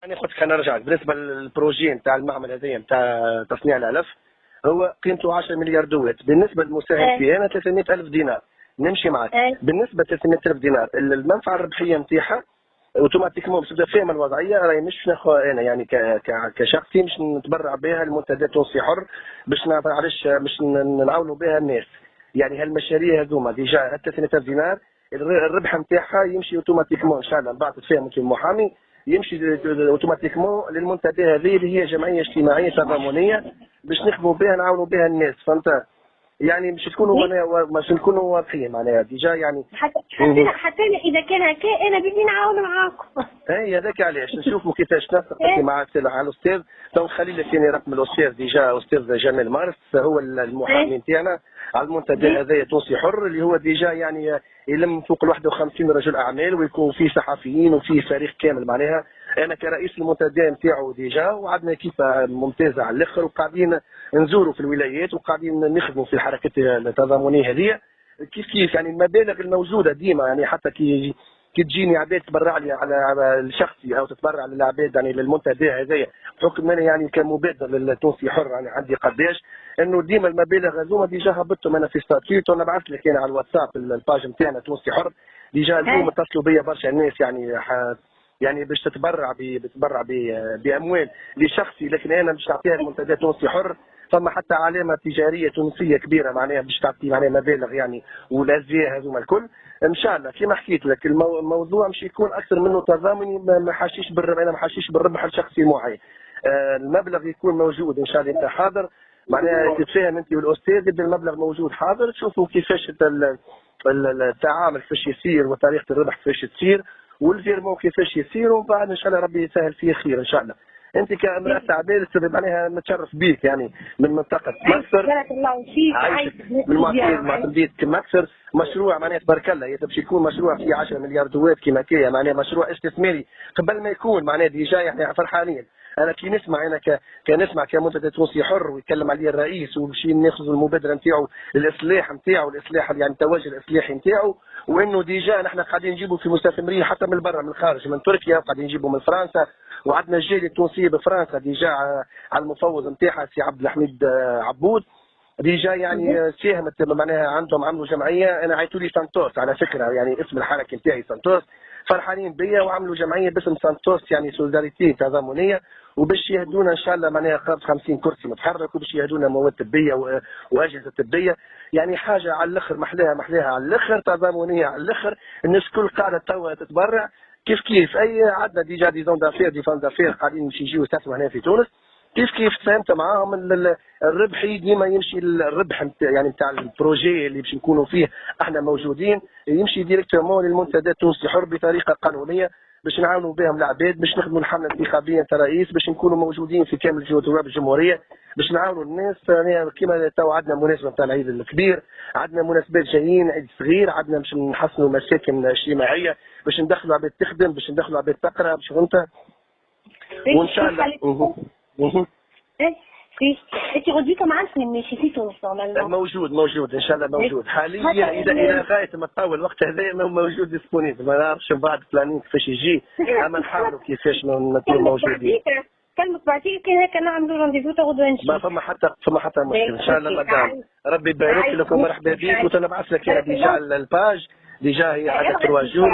انا قلت لك انا رجعت بالنسبه للبروجي نتاع المعمل هذايا نتاع تصنيع العلف، هو قيمته 10 مليار دوات. بالنسبه للمساهم فيه انا 300 الف دينار، نمشي معك. بالنسبه ل 300 الف دينار المنفعه الربحيه نتاعها اوتوماتيكمون باش تبدا فاهم الوضعيه، راهي مش ناخذ انا يعني كشخصي مش نتبرع بها لمنتدى تونسي حر باش علاش باش نعاونوا بها الناس. يعني هالمشاريع هذوما ديجا 300 الف دينار الربح نتاعها يمشي اوتوماتيكمون ان شاء الله بعد تفاهم انت المحامي، يمشي اوتوماتيكمون للمنتدى هذه اللي هي جمعيه اجتماعيه تضامنيه باش نخدموا بها نعاونوا بها الناس. فهمت؟ يعني مش تكونوا مش نكونوا واضحين معناها ديجا يعني حتى اذا كان هكا انا بدي نعاون معاكم. اي هذاك علاش نشوفوا كيفاش نثق مع على الاستاذ. تو نخلي لك ثاني رقم الاستاذ ديجا استاذ جمال مارس هو المحامي نتاعنا على المنتدى هذايا تونسي حر اللي هو ديجا يعني يلم فوق ال 51 رجل اعمال ويكون فيه صحفيين وفيه فريق كامل معناها. انا كرئيس المنتدى نتاعو ديجا وعندنا كيفه ممتازه على الاخر وقاعدين نزوروا في الولايات وقاعدين نخدموا في الحركات التضامنيه هذه كيف يعني المبالغ الموجوده ديما يعني حتى كي تجيني عباد تبرع لي على الشخصي او تتبرع للعباد يعني للمنتدى هذايا بحكم انا يعني كمبادر للتونسي حر يعني عندي قداش انه ديما المبالغ هذوما ديجا هبطتهم انا في ستاتيوت وانا بعثت لك انا على الواتساب الباج نتاعنا تونسي حر ديجا اليوم اتصلوا بيا برشا ناس يعني باش تتبرع باموال لشخصي لكن انا مش نعطيها لمنتدى تونسي حر. ثم حتى علامه تجاريه تونسيه كبيره معناها باش تعطي معناها مبالغ يعني والازياء هذوما الكل ان شاء الله. كما حكيت لك الموضوع مش يكون اكثر منه تضامني ما حاشيش بالربح، انا ما حاشيش بالربح الشخصي معي. المبلغ يكون موجود ان شاء الله انت حاضر معناها تتفاهم انت والاستاذ يبدا المبلغ موجود حاضر تشوفوا كيفاش التعامل كيفاش يصير وطريقه الربح كيفاش تصير والفيرمون كيفاش يصير ومن بعد ان شاء الله ربي يسهل فيه خير ان شاء الله. انت كامراه عباد معناها متشرف بيك يعني من منطقه مكسر بارك الله فيك من معتمديه مكسر مشروع معناها تبارك الله باش يكون مشروع فيه 10 مليار دوات كيما كيا معناها مشروع استثماري قبل ما يكون معناها ديجا يعني فرحانين. انا كي نسمع انا كنسمع كمنتدى تونسي حر ويتكلم عليه الرئيس ومشي ناخذ المبادره نتاعو الاصلاح نتاعو الاصلاح يعني التوجه الاصلاحي نتاعو وانه ديجا نحن قاعدين نجيبوا في مستثمرين حتى من برا من الخارج من تركيا وقاعدين نجيبوا من فرنسا وعندنا الجاليه التونسيه بفرنسا ديجا على المفوض نتاعها سي عبد الحميد عبود ديجا يعني ساهمت معناها عندهم عملوا جمعيه. انا عيطوا لي سانتوس على فكره يعني اسم الحركه نتاعي سانتوس فرحانين بيا وعملوا جمعيه باسم سانتوس يعني سوليداريتي تضامنيه وباش يهدونا ان شاء الله معناها قرب 50 كرسي متحرك وباش يهدونا مواد طبيه واجهزه طبيه يعني حاجه على الاخر محلاها على الاخر تضامنيه على الاخر. الناس كل قاعده توا تتبرع كيف اي عندنا ديجا دي زون دافير دي فان دافير قاعدين يجيو يستثمروا هنا في تونس كيف تفهمت معاهم الربح ديما يمشي الربح يعني نتاع البروجي اللي باش نكونوا فيه احنا موجودين يمشي ديريكتومون للمنتدى التونسي حر بطريقه قانونيه باش نعاونوا بهم العباد باش نخدموا الحمله الانتخابيه نتاع الرئيس باش نكونوا موجودين في كامل جهات الجمهوريه باش نعاونوا الناس. يعني كما تو عندنا مناسبه نتاع العيد الكبير عندنا مناسبات جايين عيد صغير عندنا باش نحسنوا مساكن اجتماعيه باش ندخلوا عباد تخدم باش ندخلوا عباد تقرا باش فهمت وان شاء الله. انت غدوه معاك ماشي في تونس موجود ان شاء الله موجود حاليا الى غايه ما تطول الوقت هذا موجود ديسبونيبل ما نعرفش بعد بلانين كيفاش يجي اما نحاولوا كيفاش نكونوا موجودين. كلمة بعدين كان هيك نعملوا رونديفو غدوه نجي ما فما حتى مشكل ان شاء الله مدام ربي يبارك لكم مرحبا بك وتنبعث لك ديجا الباج ديجا هي عندها 3 جور